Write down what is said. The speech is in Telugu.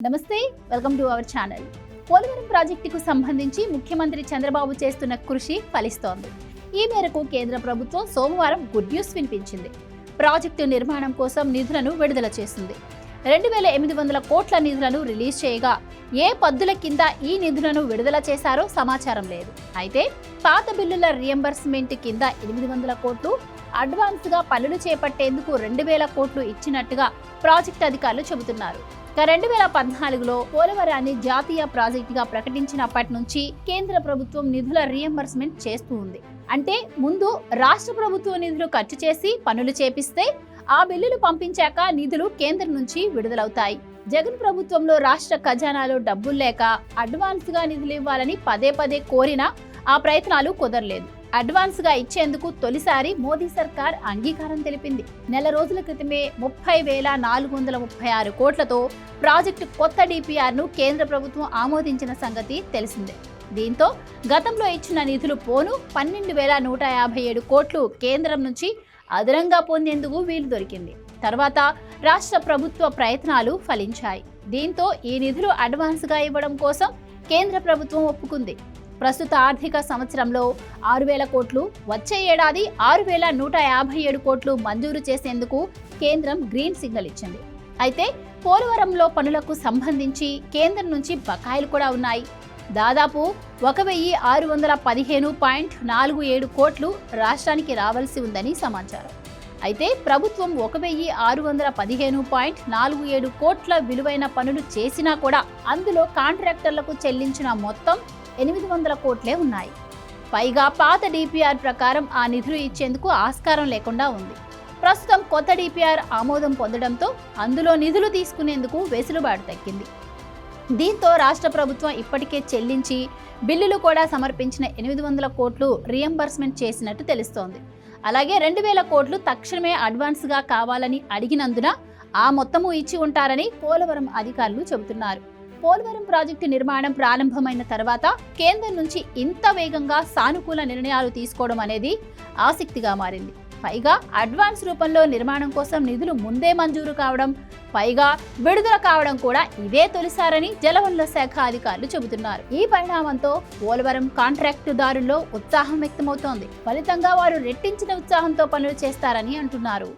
నమస్తే, welcome to our channel. Polavaram ప్రాజెక్టుకు సంబంధించి ముఖ్యమంత్రి చంద్రబాబు చేస్తున్న కృషి ఫలిస్తోంది. ఈ మేరకు కేంద్ర ప్రభుత్వం సోమవారం గుడ్ న్యూస్ వినిపించింది. ప్రాజెక్టు నిర్మాణం కోసం నిధులను విడుదల చేసింది. 2800 కోట్ల నిధులను రిలీజ్ చేయగా ఏ పద్దుల కింద ఈ నిధులను విడుదల చేశారో సమాచారం లేదు. అయితే పాత బిల్లుల రియంబర్స్మెంట్ కింద 800 కోట్లు, అడ్వాన్స్గా పనులు చేపట్టేందుకు 2000 కోట్లు ఇచ్చినట్టుగా ప్రాజెక్టు అధికారులు చెబుతున్నారు. 2014లో పోలవరాన్ని జాతీయ ప్రాజెక్టుగా ప్రకటించినప్పటి నుంచి కేంద్ర ప్రభుత్వం నిధుల రియంబర్స్మెంట్ చేస్తూ ఉంది. అంటే ముందు రాష్ట్ర ప్రభుత్వ నిధులు ఖర్చు చేసి పనులు చేపిస్తే ఆ బిల్లులు పంపించాక నిధులు కేంద్రం నుంచి విడుదలవుతాయి. జగన్ ప్రభుత్వంలో రాష్ట్ర ఖజానాలో డబ్బులు లేక అడ్వాన్స్ గా నిధులు ఇవ్వాలని పదే పదే కోరినా ఆ ప్రయత్నాలు కుదరలేదు. అడ్వాన్స్ గా ఇచ్చేందుకు తొలిసారి మోదీ సర్కార్ అంగీకారం తెలిపింది. నెల రోజుల క్రితమే 30,436 కోట్లతో ప్రాజెక్టు కొత్త డిపిఆర్ ను కేంద్ర ప్రభుత్వం ఆమోదించిన సంగతి తెలిసిందే. దీంతో గతంలో ఇచ్చిన నిధులు పోను 12,157 కోట్లు కేంద్రం నుంచి అదనంగా పొందేందుకు వీలు దొరికింది. తర్వాత రాష్ట్ర ప్రభుత్వ ప్రయత్నాలు ఫలించాయి. దీంతో ఈ నిధులు అడ్వాన్స్ గా ఇవ్వడం కోసం కేంద్ర ప్రభుత్వం ఒప్పుకుంది. ప్రస్తుత ఆర్థిక సంవత్సరంలో 6,000 కోట్లు, వచ్చే ఏడాది 6,157 కోట్లు మంజూరు చేసేందుకు కేంద్రం గ్రీన్ సిగ్నల్ ఇచ్చింది. అయితే పోలవరంలో పనులకు సంబంధించి కేంద్రం నుంచి బకాయిలు కూడా ఉన్నాయి. దాదాపు 1,615.47 కోట్లు రాష్ట్రానికి రావాల్సి ఉందని సమాచారం. అయితే ప్రభుత్వం 1,615.47 కోట్ల విలువైన పనులు చేసినా కూడా అందులో కాంట్రాక్టర్లకు చెల్లించిన మొత్తం 800 కోట్లే ఉన్నాయి. పైగా పాత డిపిఆర్ ప్రకారం ఆ నిధులు ఇచ్చేందుకు ఆస్కారం లేకుండా ఉంది. ప్రస్తుతం కొత్త డిపిఆర్ ఆమోదం పొందడంతో అందులో నిధులు తీసుకునేందుకు వెసులుబాటు తగ్గింది. దీంతో రాష్ట్ర ప్రభుత్వం ఇప్పటికే చెల్లించి బిల్లులు కూడా సమర్పించిన 800 కోట్లు రియంబర్స్మెంట్ చేసినట్టు తెలుస్తోంది. అలాగే 2,000 కోట్లు తక్షణమే అడ్వాన్స్గా కావాలని అడిగినందున ఆ మొత్తము ఇచ్చి ఉంటారని పోలవరం అధికారులు చెబుతున్నారు. పోలవరం ప్రాజెక్టు నిర్మాణం ప్రారంభమైన తర్వాత కేంద్రం నుంచి ఇంత వేగంగా సానుకూల నిర్ణయాలు తీసుకోవడం అనేది ఆసక్తిగా మారింది. పైగా అడ్వాన్స్ రూపంలో నిర్మాణం కోసం నిధులు ముందే మంజూరు కావడం, పైగా విడుదల కావడం కూడా ఇదే తొలిసారని జలవనరుల శాఖ అధికారులు చెబుతున్నారు. ఈ పరిణామంతో పోలవరం కాంట్రాక్టుదారుల్లో ఉత్సాహం వ్యక్తమవుతోంది. ఫలితంగా వారు రెట్టించిన ఉత్సాహంతో పనులు చేస్తారని అంటున్నారు.